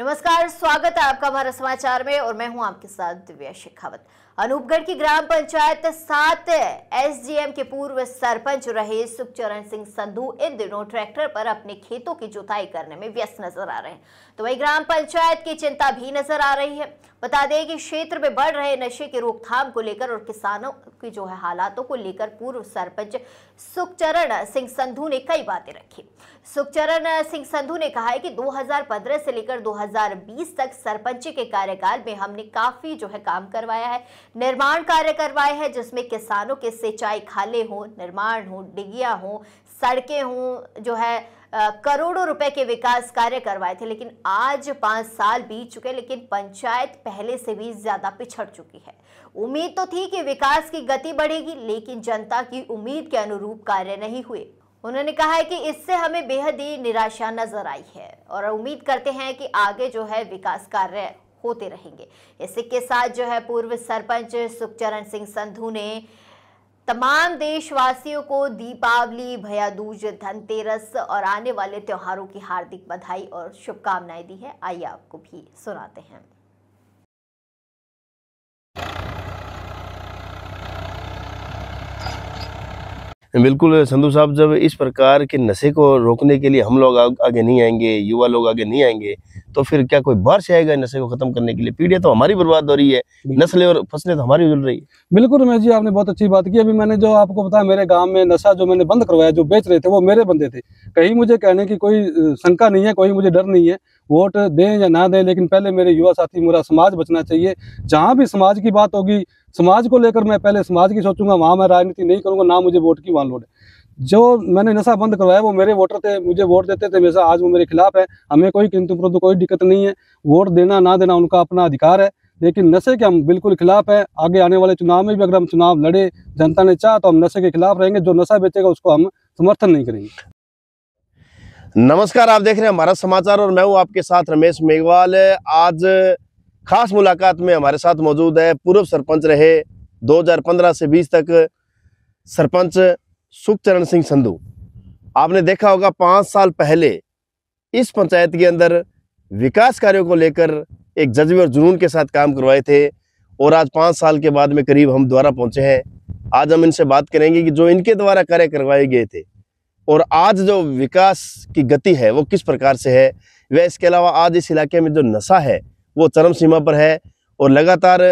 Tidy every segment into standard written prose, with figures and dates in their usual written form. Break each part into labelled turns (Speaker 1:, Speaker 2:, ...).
Speaker 1: नमस्कार, स्वागत है आपका भारत समाचार में और मैं हूं आपके साथ दिव्या शेखावत। अनूपगढ़ की ग्राम पंचायत 7 एसडीएम के पूर्व सरपंच रहे सुखचरण सिंह संधू इन दिनों ट्रैक्टर पर अपने खेतों की जुताई करने में व्यस्त नजर आ रहे हैं, तो वही ग्राम पंचायत की चिंता भी नजर आ रही है। बता दें कि क्षेत्र में बढ़ रहे नशे की रोकथाम को लेकर और किसानों की हालातों को लेकर पूर्व सरपंच सुखचरण सिंह संधू ने कई बातें रखी। सुखचरण सिंह संधू ने कहा है कि 2015 से लेकर 2020 तक सरपंची के कार्यकाल में हमने काफी काम करवाया है, निर्माण कार्य करवाए हैं, जिसमें किसानों के सिंचाई खाले हो, निर्माण हो, डिगिया हो, सड़कें हो, करोड़ों रुपए के विकास कार्य करवाए थे। लेकिन आज 5 साल बीत चुके, लेकिन पंचायत पहले से भी ज्यादा पिछड़ चुकी है। उम्मीद तो थी कि विकास की गति बढ़ेगी, लेकिन जनता की उम्मीद के अनुरूप कार्य नहीं हुए। उन्होंने कहा है कि इससे हमें बेहद ही निराशा नजर आई है और उम्मीद करते हैं कि आगे विकास कार्य होते रहेंगे। इसी के साथ पूर्व सरपंच सुखचरण सिंह संधू ने तमाम देशवासियों को दीपावली, भैया दूज, धनतेरस और आने वाले त्योहारों की हार्दिक बधाई और शुभकामनाएं दी है। आइए आपको भी सुनाते हैं।
Speaker 2: बिल्कुल संधू साहब, जब इस प्रकार के नशे को रोकने के लिए हम लोग आगे नहीं आएंगे, युवा लोग आगे नहीं आएंगे, तो फिर क्या कोई बाहर से आएगा नशे को खत्म करने के लिए? पीढ़ियां तो हमारी बर्बाद हो रही है, नस्लें और फसलें तो हमारी उजड़ रही है।
Speaker 3: बिल्कुल रमेश जी, आपने बहुत अच्छी बात की। अभी मैंने जो आपको बताया, मेरे गांव में नशा जो मैंने बंद करवाया, जो बेच रहे थे वो मेरे बंदे थे। कहीं मुझे कहने की कोई शंका नहीं है, कोई मुझे डर नहीं है, वोट दें या ना दें, लेकिन पहले मेरे युवा साथी, मेरा समाज बचना चाहिए। जहाँ भी समाज की बात होगी, समाज को लेकर मैं पहले समाज की सोचूंगा, वहाँ मैं राजनीति नहीं करूंगा, ना मुझे वोट की वहाँ लोड है। जो मैंने नशा बंद करवाया वो मेरे वोटर थे, मुझे वोट देते थे हमेशा, आज वो मेरे खिलाफ है। हमें कोई किंतु परंतु कोई दिक्कत नहीं है, वोट देना ना देना उनका अपना अधिकार है, लेकिन नशे के हम बिल्कुल खिलाफ है। आगे आने वाले चुनाव में भी अगर हम चुनाव लड़े, जनता ने चाहा, तो हम नशे के खिलाफ रहेंगे। जो नशा बेचेगा उसको हम समर्थन नहीं करेंगे।
Speaker 2: नमस्कार, आप देख रहे हैं भारत समाचार और मैं हूं आपके साथ रमेश मेघवाल। आज खास मुलाकात में हमारे साथ मौजूद है पूर्व सरपंच रहे 2015 से 20 तक सरपंच सुखचरण सिंह संधू। आपने देखा होगा 5 साल पहले इस पंचायत के अंदर विकास कार्यों को लेकर एक जज्बे और जुनून के साथ काम करवाए थे और आज 5 साल के बाद में करीब हम द्वारा पहुंचे हैं। आज हम इनसे बात करेंगे कि जो इनके द्वारा कार्य करवाए गए थे और आज जो विकास की गति है वो किस प्रकार से है। वह इसके अलावा आज इस इलाके में जो नशा है वो चरम सीमा पर है और लगातार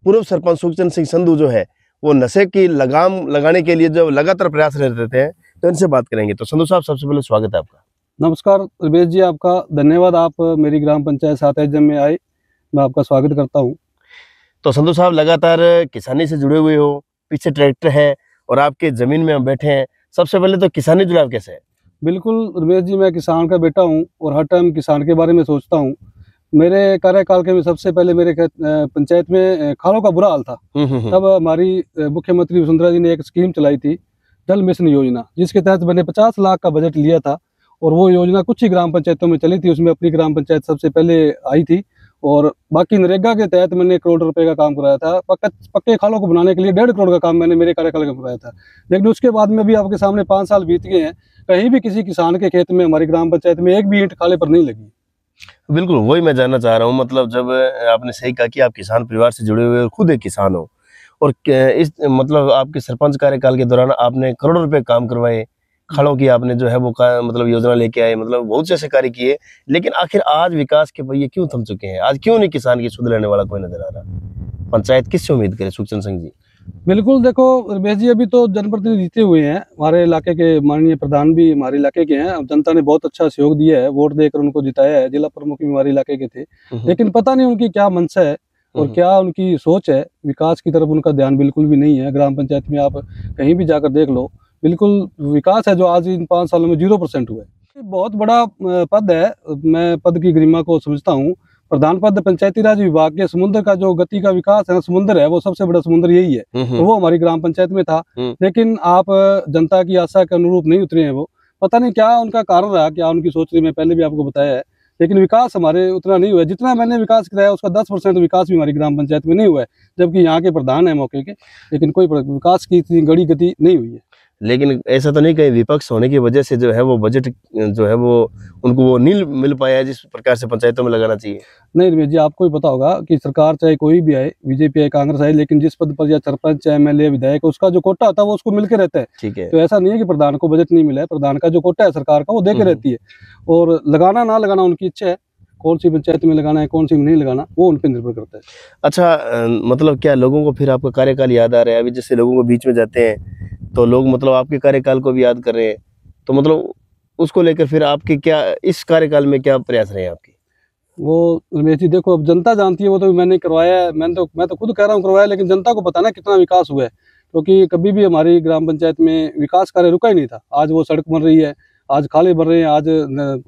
Speaker 2: पूर्व सरपंच सुखचरण सिंह संधू जो है वो नशे की लगाम लगाने के लिए जो लगातार प्रयास रहते हैं, तो इनसे बात करेंगे। तो संधू साहब, सबसे पहले स्वागत है आपका।
Speaker 3: नमस्कार रमेश जी, आपका धन्यवाद। आप मेरी ग्राम पंचायत 7 एसडीएम में आए, मैं आपका स्वागत करता हूँ।
Speaker 2: तो संधू साहब, लगातार किसानी से जुड़े हुए हो, पीछे ट्रैक्टर है और आपके जमीन में हम बैठे हैं। सबसे पहले तो किसानी जुड़ाव कैसे है?
Speaker 3: बिल्कुल रमेश जी, मैं किसान का बेटा हूँ और हर टाइम किसान के बारे में सोचता हूँ। मेरे कार्यकाल के में सबसे पहले मेरे पंचायत में खालों का बुरा हाल था। तब हमारी मुख्यमंत्री वसुंधरा जी ने एक स्कीम चलाई थी, जल मिशन योजना, जिसके तहत मैंने 50 लाख का बजट लिया था और वो योजना कुछ ही ग्राम पंचायतों में चली थी। उसमें अपनी ग्राम पंचायत सबसे पहले आई थी और बाकी नरेगा के तहत मैंने 1 करोड़ रुपए का काम कराया था। पक्के खालों को बनाने के लिए 1.5 करोड़ का काम मैंने मेरे कार्यकाल में कराया था। लेकिन उसके बाद में भी आपके सामने 5 साल बीत गए हैं, कहीं भी किसी किसान के खेत में हमारी ग्राम पंचायत में एक भी ईंट खाले पर नहीं लगी।
Speaker 2: बिल्कुल वही मैं जानना चाह रहा हूँ। मतलब जब आपने सही कहा कि आप किसान परिवार से जुड़े हुए खुद एक किसान हो और इस मतलब आपके सरपंच कार्यकाल के दौरान आपने करोड़ों रुपए काम करवाए, खालों की आपने मतलब योजना लेके आए, मतलब बहुत से ऐसे कार्य किए, लेकिन आखिर आज विकास के पहिए क्यों थम चुके हैं? आज क्यों नहीं किसान की सुध लेने वाला कोई नजर आ रहा? पंचायत किससे उम्मीद करे सुखचरण सिंह जी?
Speaker 3: बिल्कुल, देखो रमेश जी, अभी तो जनप्रतिनिधि जीते हुए हैं, हमारे इलाके के माननीय प्रधान भी हमारे इलाके के हैं। जनता ने बहुत अच्छा सहयोग दिया है, वोट देकर उनको जिताया है। जिला प्रमुख भी हमारे इलाके के थे, लेकिन पता नहीं उनकी क्या मंशा है और क्या उनकी सोच है। विकास की तरफ उनका ध्यान बिल्कुल भी नहीं है। ग्राम पंचायत में आप कहीं भी जाकर देख लो, बिल्कुल विकास है जो आज इन 5 सालों में 0% हुआ है। बहुत बड़ा पद है, मैं पद की गरिमा को समझता हूँ। प्रधान पद पंचायती राज विभाग के समुद्र का जो गति का विकास है, समुद्र है, वो सबसे बड़ा समुद्र यही है, तो वो हमारी ग्राम पंचायत में था। लेकिन आप जनता की आशा के अनुरूप नहीं उतरे हैं। वो पता नहीं क्या उनका कारण रहा, क्या उनकी सोच रही, मैं पहले भी आपको बताया है। लेकिन विकास हमारे उतना नहीं हुआ। जितना मैंने विकास कराया उसका 10% विकास भी हमारी ग्राम पंचायत में नहीं हुआ है, जबकि यहाँ के प्रधान है मौके के, लेकिन कोई विकास की इतनी बड़ी गति नहीं हुई है।
Speaker 2: लेकिन ऐसा तो नहीं कहीं विपक्ष होने की वजह से जो है वो बजट जो है वो उनको वो नहीं मिल पाया है जिस प्रकार से पंचायतों में लगाना चाहिए?
Speaker 3: नहीं रमेश जी, आपको भी पता होगा कि सरकार चाहे कोई भी आए, बीजेपी आए, कांग्रेस आए, लेकिन जिस पद पर या सरपंच, एमएलए, विधायक, उसका जो कोटा होता है वो उसको मिलके रहता है।
Speaker 2: ठीक है।
Speaker 3: तो ऐसा नहीं है कि प्रधान को बजट नहीं मिला है, प्रधान का जो कोटा है सरकार का वो दे के रहती है, और लगाना ना लगाना उनकी इच्छा है। कौन सी पंचायत में लगाना है, कौन सी में नहीं लगाना, वो उन पर निर्भर करता है।
Speaker 2: अच्छा, मतलब क्या लोगों को फिर आपका कार्यकाल याद आ रहा है? अभी जैसे लोगों को बीच में जाते हैं तो लोग मतलब आपके कार्यकाल को भी याद कर रहे हैं, तो मतलब उसको लेकर फिर आपके क्या इस कार्यकाल में क्या प्रयास रहे हैं आपके?
Speaker 3: वो रमेश जी देखो, अब जनता जानती है, वो तो मैंने करवाया है, मैं तो खुद कह रहा हूँ करवाया, लेकिन जनता को पता ना कितना विकास हुआ है, क्योंकि कभी भी हमारी ग्राम पंचायत में विकास कार्य रुका ही नहीं था। आज वो सड़क बन रही है, आज खाले बन रहे हैं, आज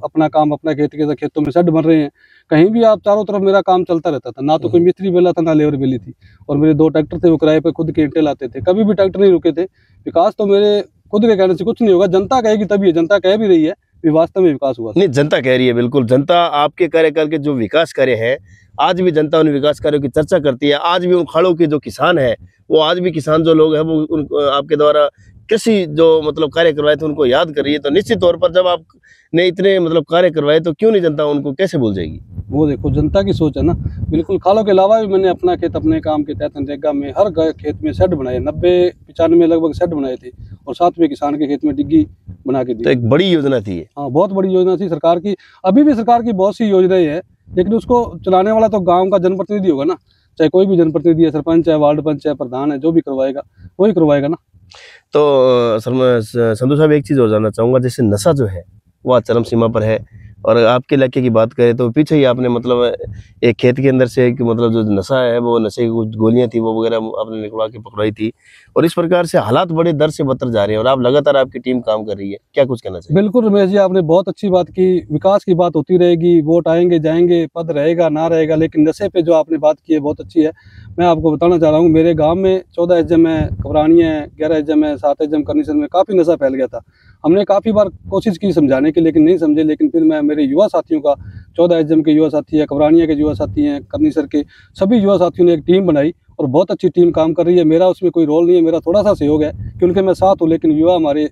Speaker 3: अपना काम अपना खेतों में शेड बन रहे हैं। कहीं भी आप चारों तरफ मेरा काम चलता रहता था, ना तो कोई मिस्त्री बेला था, ना लेबर बेली थी, और मेरे 2 ट्रैक्टर थे, वो किराए पे खुद के ईंटें लाते थे, कभी भी ट्रैक्टर नहीं रुके थे। विकास तो मेरे खुद के कहने से कुछ नहीं होगा, जनता कहेगी तभी है, जनता कह भी रही है वास्तव में विकास हुआ।
Speaker 2: नहीं, जनता कह रही है, बिल्कुल जनता आपके कार्यकाल के जो विकास कार्य है, आज भी जनता उन विकास कार्यों की चर्चा करती है। आज भी उन खाड़ों के जो किसान है, वो आज भी किसान जो लोग हैं वो उन आपके द्वारा कृषि जो मतलब कार्य करवाए थे उनको याद कर रही है। तो निश्चित तौर पर जब आपने इतने मतलब कार्य करवाए तो क्यों नहीं जनता उनको कैसे भूल जाएगी?
Speaker 3: वो देखो जनता की सोच है ना। बिल्कुल, खालों के अलावा भी मैंने अपना खेत अपने काम के तहत नरेगा में हर खेत में शेड बनाए, 90-95 लगभग शेड बनाए थे, और 7वें किसान के खेत में डिग्गी बना के दी।
Speaker 2: तो एक बड़ी योजना थी ये।
Speaker 3: हाँ, बहुत बड़ी योजना थी सरकार की। अभी भी सरकार की बहुत सी योजनाएं हैं, लेकिन उसको चलाने वाला तो गाँव का जनप्रतिनिधि होगा ना। चाहे कोई भी जनप्रतिनिधि है, सरपंच है, वार्ड पंच है, प्रधान है, जो भी करवाएगा वही करवाएगा ना।
Speaker 2: तो सर मैं संधू साहब एक चीज़ और जानना चाहूँगा, जैसे नशा जो है वो आज चरम सीमा पर है, और आपके इलाके की बात करें तो पीछे ही आपने मतलब एक खेत के अंदर से एक मतलब जो नशा है वो नशे की कुछ गोलियां थी वो वगैरह आपने निकलवा के पकड़ाई थी, और इस प्रकार से हालात बड़े दर से बदतर जा रहे हैं और आप लगातार आपकी टीम काम कर रही है, क्या कुछ कहना चाहिए?
Speaker 3: बिल्कुल रमेश जी, आपने बहुत अच्छी बात की। विकास की बात होती रहेगी, वोट आएंगे जाएंगे, पद रहेगा ना रहेगा, लेकिन नशे पे जो आपने बात की है बहुत अच्छी है। मैं आपको बताना चाह रहा हूँ, मेरे गांव में 14 एचएम है, कवरानियाँ है, 11 एचएम है, 7 एचएम करनीसर में काफ़ी नशा फैल गया था। हमने काफ़ी बार कोशिश की समझाने की, लेकिन नहीं समझे। लेकिन फिर मैं मेरे युवा साथियों का, 14 एचएम के युवा साथी है, कवरानिया के युवा साथी हैं, करनीसर के सभी युवा साथियों ने एक टीम बनाई, और बहुत अच्छी टीम काम कर रही है। मेरा उसमें कोई रोल नहीं है, मेरा थोड़ा सा सहयोग है कि उनके मैं साथ हूँ, लेकिन युवा हमारे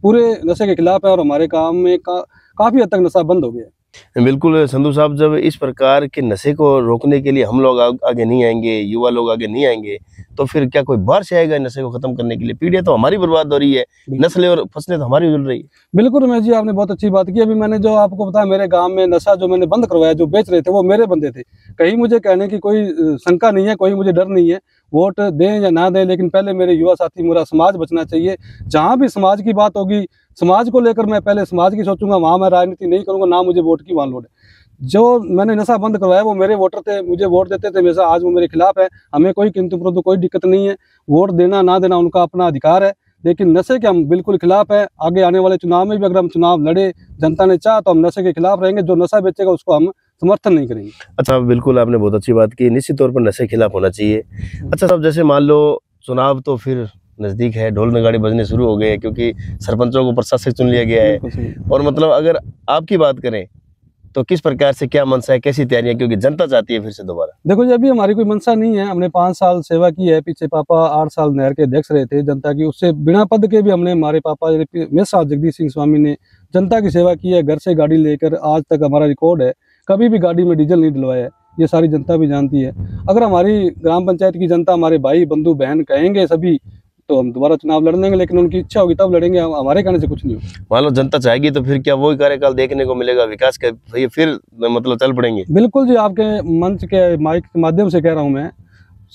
Speaker 3: पूरे नशे के खिलाफ है, और हमारे काम में काफ़ी हद तक नशा बंद हो गया है।
Speaker 2: बिल्कुल संधू साहब, जब इस प्रकार के नशे को रोकने के लिए हम लोग आगे नहीं आएंगे, युवा लोग आगे नहीं आएंगे, तो फिर क्या कोई बाहर से आएगा नशे को खत्म करने के लिए? पीढ़ियां तो हमारी बर्बाद हो रही है, नस्लें और फसलें तो हमारी उजड़ रही है।
Speaker 3: बिल्कुल रमेश जी, आपने बहुत अच्छी बात की। अभी मैंने जो आपको बताया, मेरे गांव में नशा जो मैंने बंद करवाया, जो बेच रहे थे वो मेरे बंदे थे। कहीं मुझे कहने की कोई शंका नहीं है, कोई मुझे डर नहीं है, वोट दें या ना दें, लेकिन पहले मेरे युवा साथी, मेरा समाज बचना चाहिए। जहाँ भी समाज की बात होगी, समाज को लेकर मैं पहले समाज की सोचूंगा, वहाँ मैं राजनीति नहीं करूँगा, ना मुझे वोट की वहाँ लोड है। जो मैंने नशा बंद करवाया वो मेरे वोटर थे, मुझे वोट देते थे हमेशा, आज वो मेरे खिलाफ है। हमें कोई किंतु परंतु कोई दिक्कत नहीं है, वोट देना ना देना उनका अपना अधिकार है, लेकिन नशे के हम बिल्कुल खिलाफ है। आगे आने वाले चुनाव में भी अगर हम चुनाव लड़े, जनता ने चाहा, तो हम नशे के खिलाफ रहेंगे। जो नशा बेचेगा उसको हम समर्थन नहीं करेंगे।
Speaker 2: अच्छा, बिल्कुल आपने बहुत अच्छी बात की, निश्चित तौर पर नशे के खिलाफ होना चाहिए। अच्छा साहब, जैसे मान लो चुनाव तो फिर नज़दीक है, ढोल नगाड़े बजने शुरू हो गए हैं, क्योंकि सरपंचों को प्रशासक चुन लिया गया है, और मतलब अगर आपकी बात करें तो किस प्रकार से क्या मनसा है, कैसी तैयारियां, क्योंकि जनता चाहती है फिर से दोबारा?
Speaker 3: देखो जी, अभी हमारी कोई मंशा नहीं है। हमने 5 साल सेवा की है, पीछे पापा 8 साल नहर के अध्यक्ष रहे थे जनता की, उससे बिना पद के भी हमने, हमारे पापा मेरे साथ जगदीश सिंह स्वामी ने जनता की सेवा की है। घर से गाड़ी लेकर आज तक हमारा रिकॉर्ड है, कभी भी गाड़ी में डीजल नहीं डलवाया है, ये सारी जनता भी जानती है। अगर हमारी ग्राम पंचायत की जनता, हमारे भाई बंधु बहन कहेंगे सभी, तो हम दोबारा चुनाव लड़ देंगे, लेकिन उनकी इच्छा होगी तब लड़ेंगे, हमारे कहने से कुछ नहीं होगा।
Speaker 2: मान लो जनता चाहेगी तो फिर क्या वही कार्यकाल देखने को मिलेगा, विकास का फिर मतलब चल पड़ेंगे?
Speaker 3: बिल्कुल जी, आपके मंच के माइक के माध्यम से कह रहा हूँ, मैं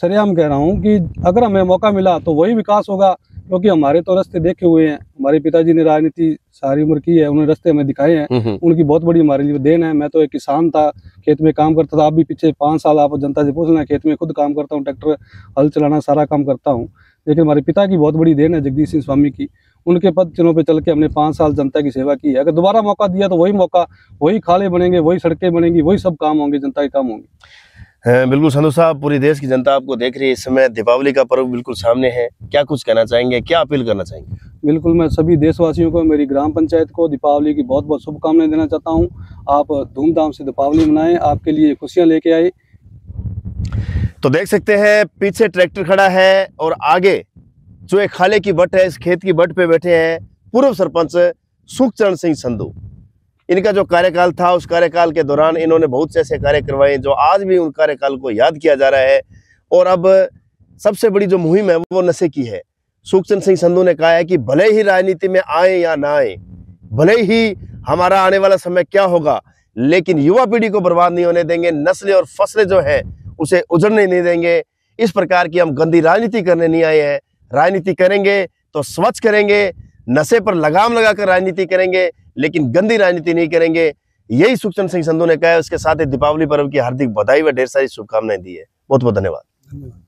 Speaker 3: सरेआम कह रहा हूँ कि अगर हमें मौका मिला तो वही विकास होगा, क्योंकि हमारे तो रास्ते देखे हुए हैं। हमारे पिताजी ने राजनीति सारी उम्र की है, उन्होंने रास्ते हमें दिखाए हैं, उनकी बहुत बड़ी हमारे लिए देन है। मैं तो एक किसान था, खेत में काम करता था। आप भी पीछे 5 साल आप जनता से पूछ लेना, खेत में खुद काम करता हूँ, ट्रैक्टर हल चलाना सारा काम करता हूँ। लेकिन हमारे पिता की बहुत बड़ी देन है, जगदीश सिंह स्वामी की। उनके पद चिन्हों पे चल के हमने 5 साल जनता की सेवा की है। अगर दोबारा मौका दिया तो वही मौका, वही खाले बनेंगे, वही सड़कें बनेंगी, वही सब काम होंगे, जनता के काम होंगे।
Speaker 2: बिल्कुल संधू साहब, पूरी देश की जनता आपको देख रही है इस समय, दीपावली का पर्व बिल्कुल सामने है, क्या कुछ कहना चाहेंगे, क्या अपील करना चाहेंगे?
Speaker 3: बिल्कुल, मैं सभी देशवासियों को, मेरी ग्राम पंचायत को दीपावली की बहुत बहुत शुभकामनाएं देना चाहता हूँ। आप धूमधाम से दीपावली मनाएं, आपके लिए खुशियाँ लेके आए।
Speaker 2: तो देख सकते हैं पीछे ट्रैक्टर खड़ा है और आगे जो एक खाले की बट है, इस खेत की बट पे बैठे हैं पूर्व सरपंच सुखचरण सिंह संधू। इनका जो कार्यकाल था, उस कार्यकाल के दौरान इन्होंने बहुत से ऐसे कार्य करवाए जो आज भी उन कार्यकाल को याद किया जा रहा है। और अब सबसे बड़ी जो मुहिम है वो नशे की है। सुखचरण सिंह संधू ने कहा है कि भले ही राजनीति में आए या ना आए, भले ही हमारा आने वाला समय क्या होगा, लेकिन युवा पीढ़ी को बर्बाद नहीं होने देंगे, नस्लें और फसलें जो हैं उसे उजड़ने नहीं देंगे। इस प्रकार की हम गंदी राजनीति करने नहीं आए हैं। राजनीति करेंगे तो स्वच्छ करेंगे, नशे पर लगाम लगाकर राजनीति करेंगे, लेकिन गंदी राजनीति नहीं करेंगे। यही सुखचरण सिंह संधू ने कहा है। उसके साथ ही दीपावली पर्व की हार्दिक बधाई व ढेर सारी शुभकामनाएं दी है। बहुत बहुत धन्यवाद।